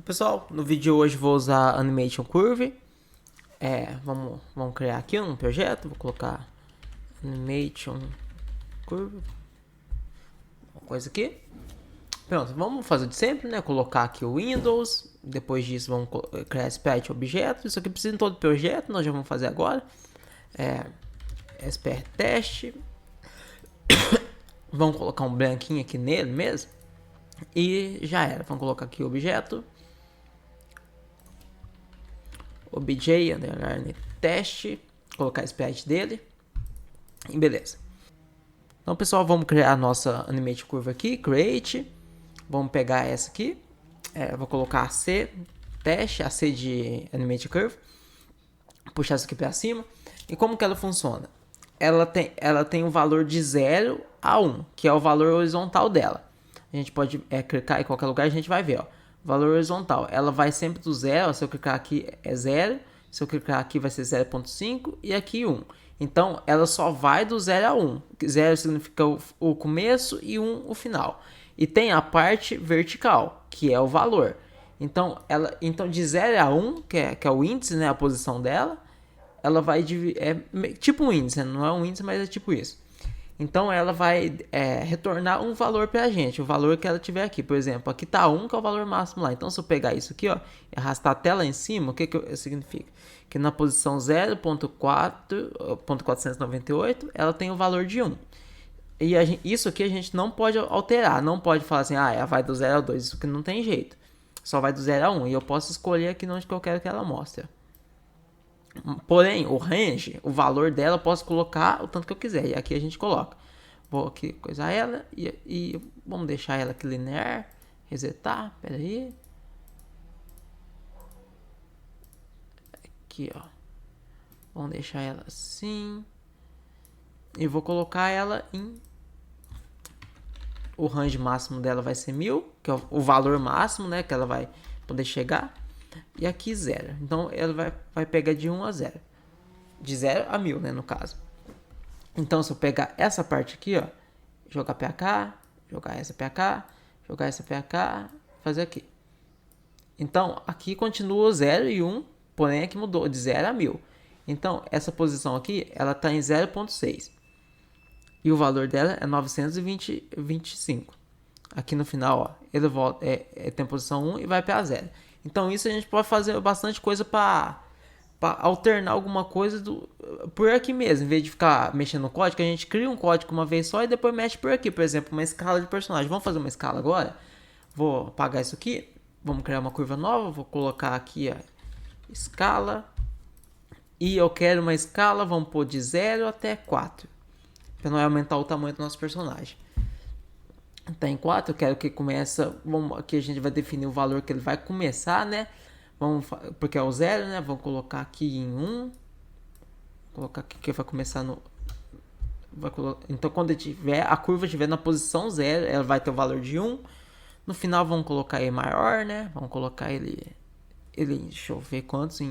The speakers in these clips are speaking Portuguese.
Pessoal, no vídeo de hoje vou usar Animation Curve. Vamos criar aqui um projeto. Vou colocar Animation Curve, uma coisa aqui. Pronto, vamos fazer de sempre, né? Colocar aqui o Windows. Depois disso vamos criar Sprite Objeto. Isso aqui precisa de todo o projeto, nós já vamos fazer agora. SPR Teste. Vamos colocar um branquinho aqui nele mesmo. E já era. Vamos colocar aqui o objeto. obj underline teste, colocar a sprite dele e beleza. Então pessoal, vamos criar a nossa animate curve aqui, create, vamos pegar essa aqui, vou colocar AC teste, AC de animate curve, puxar isso aqui para cima. E como que ela funciona? Ela tem um valor de 0 a 1, que é o valor horizontal dela. A gente pode clicar em qualquer lugar, a gente vai ver, ó. Valor horizontal, ela vai sempre do 0, se eu clicar aqui é 0, se eu clicar aqui vai ser 0.5 e aqui 1. Então, ela só vai do 0 a 1. 0 significa o começo e 1 o final. E tem a parte vertical, que é o valor. Então, de 0 a 1, que é o índice, né, a posição dela, ela vai dividir, tipo um índice, não é um índice, mas é tipo isso. Então ela vai retornar um valor para a gente, o valor que ela tiver aqui. Por exemplo, aqui está 1, que é o valor máximo lá. Então se eu pegar isso aqui, ó, e arrastar até lá em cima, o que significa? Que na posição 0.498 ela tem o valor de 1. E isso aqui a gente não pode alterar, não pode falar assim, ela vai do 0 ao 2, isso aqui não tem jeito. Só vai do 0 a 1 e eu posso escolher aqui onde que eu quero que ela mostre. Porém, o range, o valor dela, eu posso colocar o tanto que eu quiser. E aqui a gente coloca. Vou aqui coisar ela e vamos deixar ela aqui linear. Resetar, pera aí. Aqui, ó. Vamos deixar ela assim. E vou colocar ela em... O range máximo dela vai ser 1000, que é o valor máximo, né, que ela vai poder chegar. E aqui 0. Então ela vai pegar de 1 a 0. De 0 a 1000, né, no caso. Então se eu pegar essa parte aqui, ó, jogar pra cá, jogar essa pra cá, jogar essa pra cá, fazer aqui. Então aqui continua 0 e 1, porém aqui mudou de 0 a 1000. Então essa posição aqui, ela tá em 0.6. E o valor dela é 925. Aqui no final, ó, ele volta, tem posição 1 e vai para 0. Então isso a gente pode fazer bastante coisa para alternar alguma coisa por aqui mesmo. Em vez de ficar mexendo no código, a gente cria um código uma vez só e depois mexe por aqui. Por exemplo, uma escala de personagem. Vamos fazer uma escala agora? Vou apagar isso aqui. Vamos criar uma curva nova. Vou colocar aqui a escala. E eu quero uma escala, vamos pôr de 0 até 4. Para não aumentar o tamanho do nosso personagem. Tá em 4, eu quero que começa, aqui a gente vai definir o valor que ele vai começar, né? Porque é o 0, né? Vamos colocar aqui em 1. Colocar aqui que vai começar no... Então quando a curva estiver na posição 0, ela vai ter o valor de 1. No final vamos colocar ele maior, né? Vamos colocar ele deixa eu ver quantos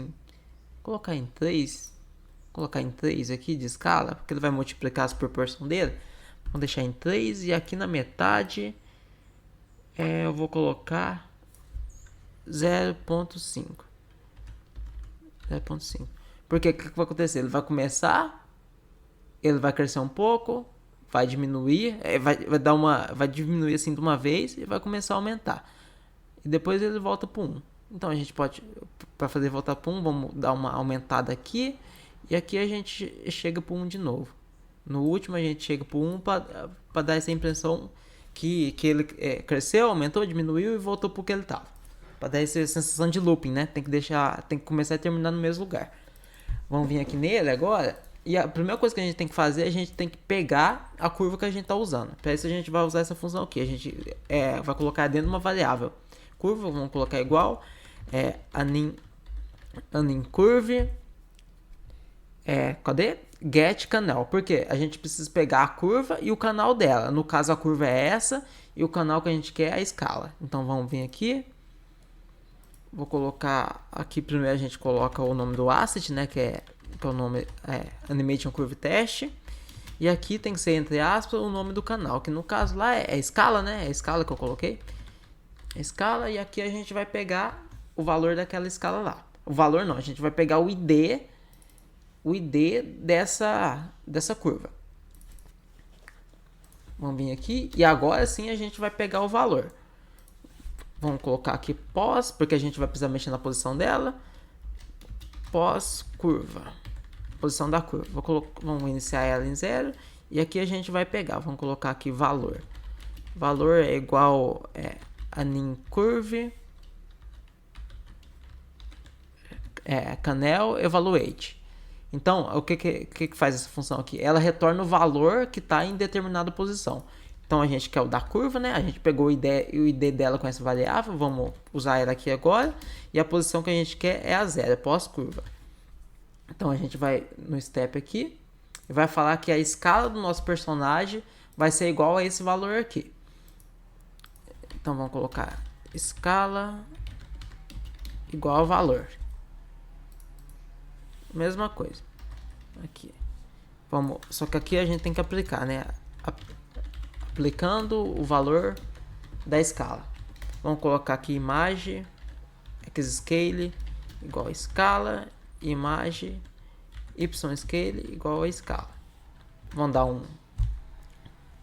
colocar em 3. Colocar em 3 aqui de escala, porque ele vai multiplicar as proporções dele. Vou deixar em 3 e aqui na metade eu vou colocar 0.5. 0.5. Porque o que vai acontecer? Ele vai começar, ele vai crescer um pouco, vai diminuir, vai diminuir assim de uma vez e vai começar a aumentar. E depois ele volta para 1. Então a gente pode, para fazer voltar para 1, vamos dar uma aumentada aqui e aqui a gente chega para 1 de novo. No último a gente chega para 1 para dar essa impressão que ele cresceu, aumentou, diminuiu e voltou para o que ele estava. Para dar essa sensação de looping, né? Tem que começar a terminar no mesmo lugar. Vamos vir aqui nele agora. E a primeira coisa que a gente tem que fazer, a gente tem que pegar a curva que a gente está usando. Para isso a gente vai usar essa função aqui. A gente vai colocar dentro de uma variável. Curva, vamos colocar igual. Anim_curve. Cadê? Get canal, porque a gente precisa pegar a curva e o canal dela. No caso a curva é essa e o canal que a gente quer é a escala. Então vamos vir aqui. Vou colocar aqui primeiro, a gente coloca o nome do asset, né, que é o nome Animation Curve Test. E aqui tem que ser entre aspas o nome do canal, que no caso lá é escala, né? É a escala que eu coloquei. Escala, e aqui a gente vai pegar o valor daquela escala lá. O valor não, a gente vai pegar o ID dessa curva. Vamos vir aqui e agora sim a gente vai pegar o valor. Vamos colocar aqui pós, porque a gente vai precisar mexer na posição dela. Pós curva. Posição da curva. Vamos iniciar ela em 0. E aqui a gente vai pegar. Vamos colocar aqui valor. Valor é igual a nin curve. Canel evaluate. Então, o que faz essa função aqui? Ela retorna o valor que está em determinada posição. Então, a gente quer o da curva, né? A gente pegou o ID dela com essa variável. Vamos usar ela aqui agora. E a posição que a gente quer é a 0, pós-curva. Então, a gente vai no step aqui. E vai falar que a escala do nosso personagem vai ser igual a esse valor aqui. Então, vamos colocar escala igual ao valor. Mesma coisa. Aqui. Só que aqui a gente tem que aplicar, né? Aplicando o valor da escala. Vamos colocar aqui imagem xscale igual a escala, imagem yscale igual a escala. Vamos dar um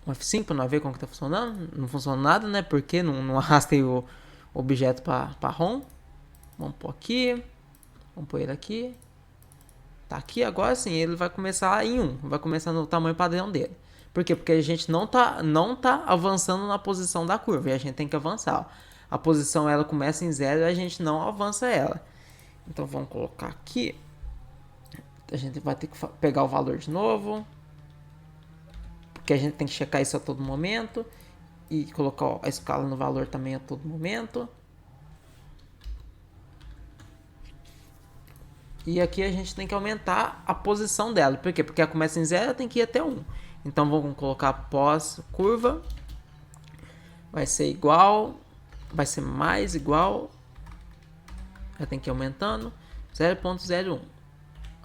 F5 para nós ver como que tá funcionando. Não funciona nada, né? Porque não arrastei o objeto para home. Vamos pôr aqui. Vamos pôr ele aqui. Tá aqui, agora sim, ele vai começar em 1. Vai começar no tamanho padrão dele. Por quê? Porque a gente não tá avançando na posição da curva. E a gente tem que avançar. Ó. A posição ela começa em 0 e a gente não avança ela. Então vamos colocar aqui. A gente vai ter que pegar o valor de novo. Porque a gente tem que checar isso a todo momento. E colocar a escala no valor também a todo momento. E aqui a gente tem que aumentar a posição dela. Por quê? Porque ela começa em 0, tem que ir até 1. Então vamos colocar pós curva. Vai ser igual. Vai ser mais igual. Já tem que ir aumentando. 0.01.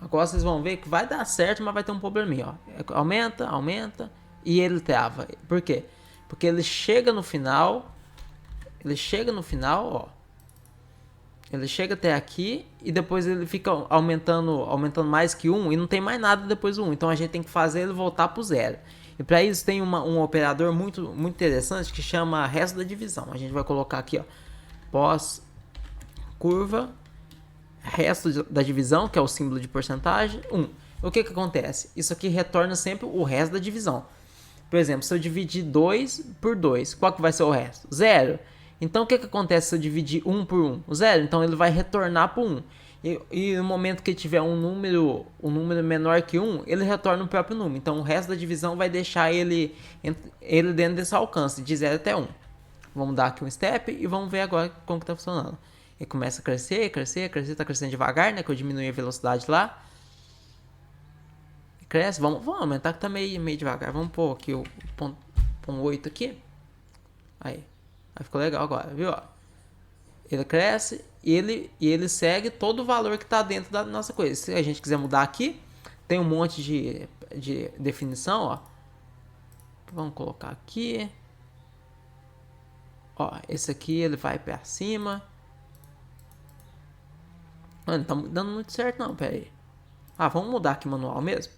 Agora vocês vão ver que vai dar certo, mas vai ter um probleminha. Ó. Aumenta, aumenta. E ele trava. Por quê? Porque ele chega no final. Ó. Ele chega até aqui e depois ele fica aumentando mais que 1 e não tem mais nada depois do 1. Então a gente tem que fazer ele voltar para o 0. E para isso tem um operador muito interessante que chama resto da divisão. A gente vai colocar aqui, ó, pós curva, resto da divisão, que é o símbolo de porcentagem, 1. O que acontece? Isso aqui retorna sempre o resto da divisão. Por exemplo, se eu dividir 2 por 2, qual que vai ser o resto? 0. Então, o que acontece se eu dividir 1 por 1? O 0. Então, ele vai retornar para 1. E no momento que tiver um número menor que 1, ele retorna o próprio número. Então, o resto da divisão vai deixar ele dentro desse alcance, de 0 até 1. Vamos dar aqui um step e vamos ver agora como que está funcionando. Ele começa a crescer. Está crescendo devagar, né? Que eu diminui a velocidade lá. Cresce. Vamos aumentar que está meio devagar. Vamos pôr aqui o ponto 8 aqui. Aí ficou legal agora, viu? Ele cresce e ele segue todo o valor que está dentro da nossa coisa. Se a gente quiser mudar aqui, tem um monte de definição, ó. Vamos colocar aqui. Ó, esse aqui ele vai para cima. Não tá dando muito certo não, pera aí. Vamos mudar aqui manual mesmo.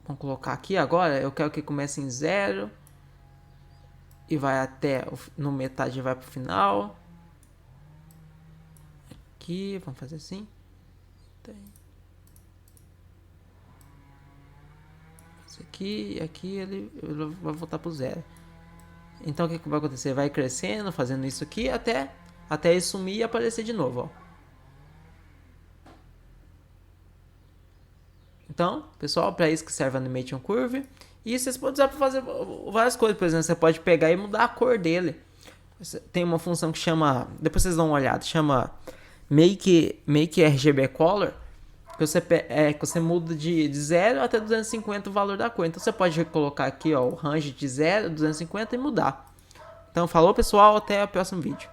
Vamos colocar aqui agora, eu quero que comece em 0. E vai até no metade, vai pro final. Aqui, vamos fazer assim. Isso aqui e aqui ele vai voltar pro 0. Então o que vai acontecer? Vai crescendo, fazendo isso aqui até ele sumir e aparecer de novo, ó. Então, pessoal, para isso que serve a Animation Curve. E vocês podem usar para fazer várias coisas. Por exemplo, você pode pegar e mudar a cor dele. Tem uma função que chama... Depois vocês dão uma olhada. Chama Make RGB Color. Que você muda de 0 até 250 o valor da cor. Então você pode colocar aqui, ó, o range de 0 a 250 e mudar. Então falou, pessoal. Até o próximo vídeo.